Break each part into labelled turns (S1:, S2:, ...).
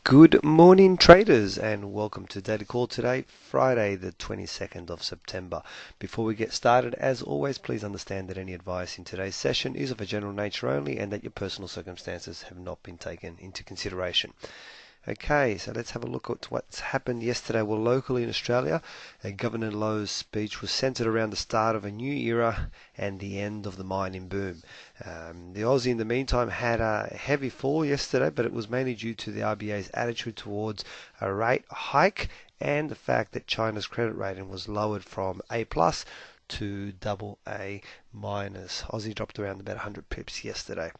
S1: Good morning, traders, and welcome to Daily Call today, Friday, the 22nd of September. Before we get started, as always, please understand that any advice in today's session is of a general nature only and that your personal circumstances have not been taken into consideration. Okay, so let's have a look at what's happened yesterday. Well, locally in Australia, Governor Lowe's speech was centred around the start of a new era and the end of the mining boom. The Aussie, in the meantime, had a heavy fall yesterday, but it was mainly due to the RBA's attitude towards a rate hike and the fact that China's credit rating was lowered from A+ to AA-. Aussie dropped around about 100 pips yesterday.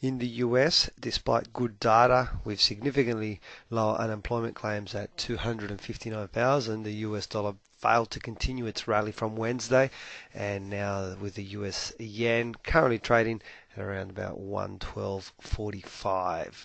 S1: In the US, despite good data with significantly lower unemployment claims at 259,000, the US dollar failed to continue its rally from Wednesday, and now with the US yen currently trading at around about 112.45.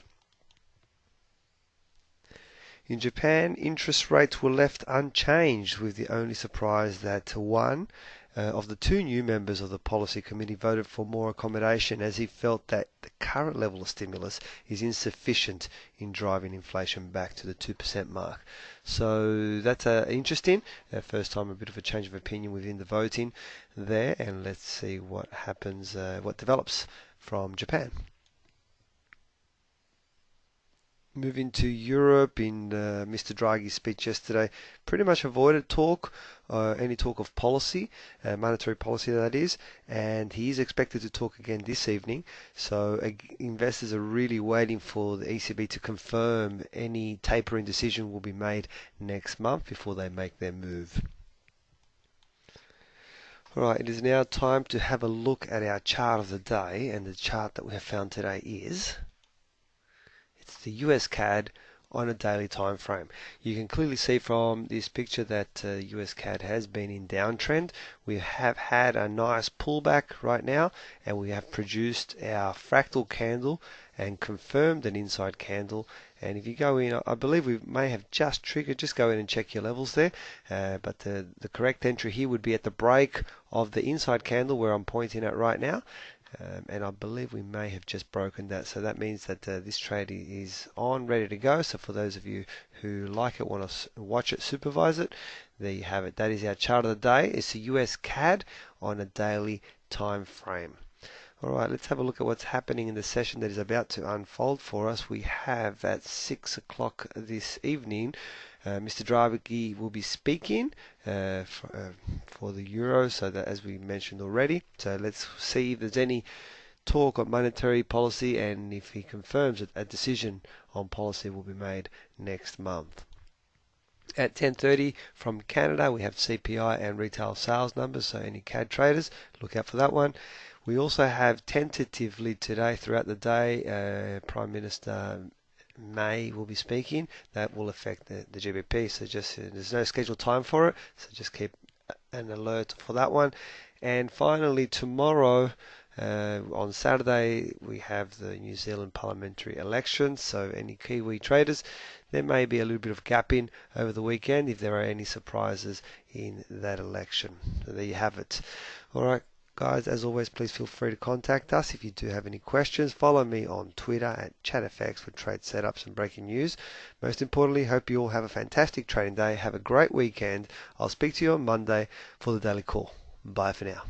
S1: In Japan, interest rates were left unchanged, with the only surprise that one of the two new members of the policy committee voted for more accommodation, as he felt that the current level of stimulus is insufficient in driving inflation back to the 2% mark. So that's interesting. First time a bit of a change of opinion within the voting there, and let's see what happens, what develops from Japan. Moving to Europe, in Mr. Draghi's speech yesterday, pretty much avoided any talk of policy, monetary policy that is, and he is expected to talk again this evening. So investors are really waiting for the ECB to confirm any tapering decision will be made next month before they make their move. Alright, it is now time to have a look at our chart of the day, and the chart that we have found today is the US CAD on a daily time frame. You can clearly see from this picture that US CAD has been in downtrend. We have had a nice pullback right now, and we have produced our fractal candle and confirmed an inside candle. And if you go in, I believe we may have just triggered, just go in and check your levels there, but the correct entry here would be at the break of the inside candle where I'm pointing at right now. And I believe we may have just broken that, so that means that this trade is on, ready to go. So for those of you who like it, want to watch it, supervise it, there you have it. That is our chart of the day. It's the US CAD on a daily time frame. Alright, let's have a look at what's happening in the session that is about to unfold for us. We have at 6 o'clock this evening, Mr. Draghi will be speaking for the euro, so that, as we mentioned already. So let's see if there's any talk on monetary policy, and if he confirms that a decision on policy will be made next month. At 10:30 from Canada, we have CPI and retail sales numbers, so any CAD traders, look out for that one. We also have tentatively today, throughout the day, Prime Minister May will be speaking. That will affect the GBP, so just there's no scheduled time for it, so just keep an alert for that one. And finally, tomorrow, on Saturday, we have the New Zealand parliamentary elections, so any Kiwi traders, there may be a little bit of gapping over the weekend if there are any surprises in that election. So there you have it. Alright guys, as always, please feel free to contact us if you do have any questions. Follow me on Twitter at ChatFX for trade setups and breaking news. Most importantly, hope you all have a fantastic trading day. Have a great weekend. I'll speak to you on Monday for the Daily Call. Bye for now.